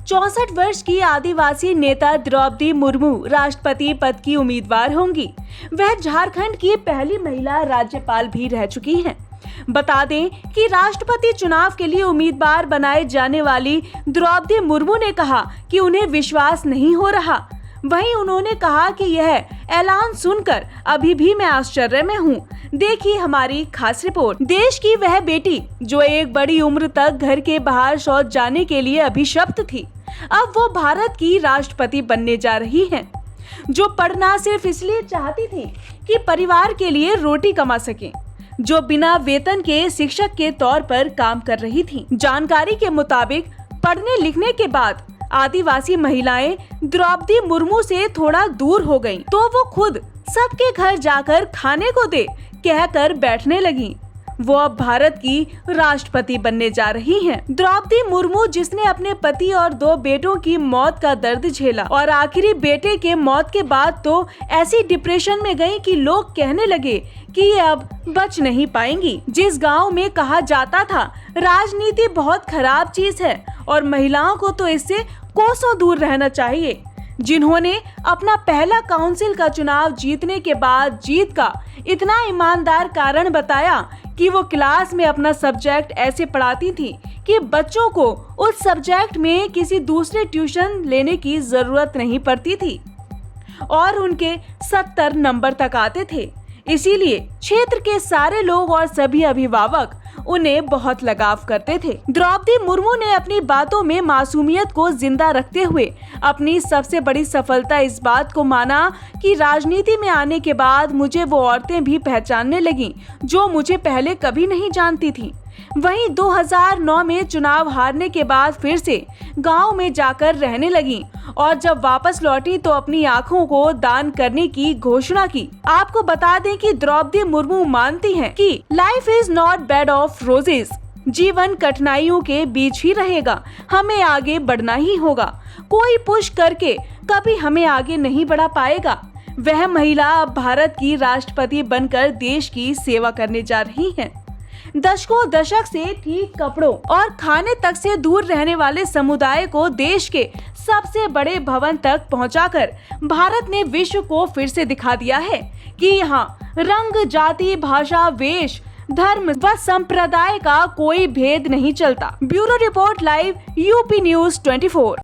64 वर्ष की आदिवासी नेता द्रौपदी मुर्मू राष्ट्रपति पद की उम्मीदवार होंगी। वह झारखंड की पहली महिला राज्यपाल भी रह चुकी हैं। बता दें कि राष्ट्रपति चुनाव के लिए उम्मीदवार बनाए जाने वाली द्रौपदी मुर्मू ने कहा कि उन्हें विश्वास नहीं हो रहा। वहीं उन्होंने कहा कि यह ऐलान सुनकर अभी भी मैं आश्चर्य में हूँ। देखिए हमारी खास रिपोर्ट। देश की वह बेटी जो एक बड़ी उम्र तक घर के बाहर शौच जाने के लिए अभिशप्त थी, अब वो भारत की राष्ट्रपति बनने जा रही हैं। जो पढ़ना सिर्फ इसलिए चाहती थी कि परिवार के लिए रोटी कमा सके, जो बिना वेतन के शिक्षक के तौर पर काम कर रही थी। जानकारी के मुताबिक पढ़ने लिखने के बाद आदिवासी महिलाएं द्रौपदी मुर्मू से थोड़ा दूर हो गईं, तो वो खुद सबके घर जाकर खाने को दे कहकर बैठने लगी। वो अब भारत की राष्ट्रपति बनने जा रही हैं। द्रौपदी मुर्मू, जिसने अपने पति और 2 बेटों की मौत का दर्द झेला और आखिरी बेटे के मौत के बाद तो ऐसी डिप्रेशन में गई कि लोग कहने लगे कि ये अब बच नहीं पाएंगी। जिस गांव में कहा जाता था राजनीति बहुत खराब चीज है और महिलाओं को तो इससे कोसों दूर रहना चाहिए, जिन्होंने अपना पहला काउंसिल का चुनाव जीतने के बाद जीत का इतना ईमानदार कारण बताया कि वो क्लास में अपना सब्जेक्ट ऐसे पढ़ाती थी कि बच्चों को उस सब्जेक्ट में किसी दूसरे ट्यूशन लेने की जरूरत नहीं पड़ती थी और उनके 70 नंबर तक आते थे। इसीलिए क्षेत्र के सारे लोग और सभी अभिभावक उन्हें बहुत लगाव करते थे। द्रौपदी मुर्मू ने अपनी बातों में मासूमियत को जिंदा रखते हुए अपनी सबसे बड़ी सफलता इस बात को माना कि राजनीति में आने के बाद मुझे वो औरतें भी पहचानने लगीं जो मुझे पहले कभी नहीं जानती थीं। वहीं 2009 में चुनाव हारने के बाद फिर से गांव में जाकर रहने लगी और जब वापस लौटी तो अपनी आंखों को दान करने की घोषणा की। आपको बता दें कि द्रौपदी मुर्मू मानती हैं कि life is not bed of roses, जीवन कठिनाइयों के बीच ही रहेगा, हमें आगे बढ़ना ही होगा। कोई पुश करके कभी हमें आगे नहीं बढ़ा पाएगा। वह महिला अब भारत की राष्ट्रपति बनकर देश की सेवा करने जा रही है। दशक से ठीक कपड़ों और खाने तक से दूर रहने वाले समुदाय को देश के सबसे बड़े भवन तक पहुंचाकर भारत ने विश्व को फिर से दिखा दिया है कि यहाँ रंग, जाति, भाषा, वेश, धर्म व संप्रदाय का कोई भेद नहीं चलता। Bureau report, live UP news 24।